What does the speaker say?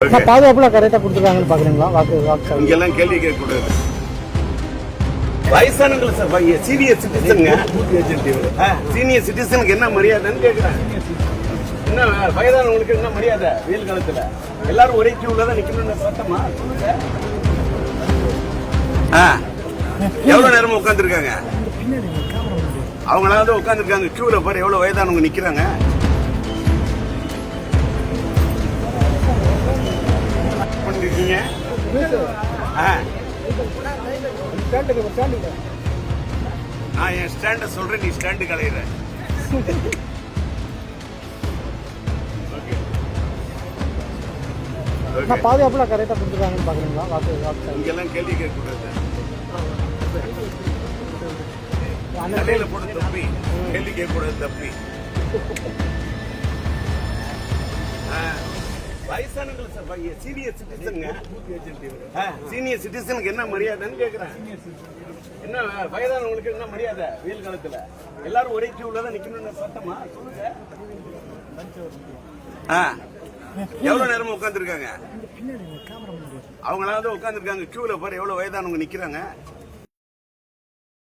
பாதுகாப்புல கரெக்டா கொடுத்துருக்காங்கன்னு பாக்குறீங்களா? வாக்கு இங்கெல்லாம் கேள்வி கேட்கக்கூடாது. வயசானவங்களை சார், சீனியர் சிட்டிசனுங்க, சீனியர் சிட்டிசனுக்கு என்ன மரியாதைன்னு கேட்கிறேன். என்ன வயதானவங்களுக்கு என்ன மரியாதை? வெயில் காலத்துல எல்லாரும் ஒரே கியூல தான் நிக்கணும்னு சட்டமா? எவ்வளவு நேரமா உட்காந்துருக்காங்க? அவங்களாவது உட்காந்துருக்காங்க கியூல பாரு, எவ்வளவு வயதானவங்க நிக்கிறாங்க. நான் என் ஸ்டாண்ட சொல்றேன், நீ ஸ்டாண்டு கலையிற. பாதுகாப்புல கரெக்டா கொடுத்துருக்காங்கன்னு பாக்குறீங்களா? வாக்கு இங்கெல்லாம் கேள்வி கேட்கக்கூடாது. தலையில போட தப்பி, கேள்வி கேட்கக்கூடாது தப்பி. வயசானவங்களை சார், சீனியர் சிட்டிசனுங்க, சீனியர் சிட்டிசனுக்கு என்ன மரியாதைன்னு கேட்கிறேன். என்ன வயதானவங்களுக்கு என்ன மரியாதை? வெயில் காலத்துல எல்லாரும் ஒரே கியூல தான் நிக்கணும்னு சட்டமா? சொல்லுங்க. எவ்வளவு நேரமா உட்காந்துருக்காங்க? அவங்களாவது உட்காந்துருக்காங்க கியூல பாரு, எவ்வளவு வயதானவங்க நிக்கிறாங்க.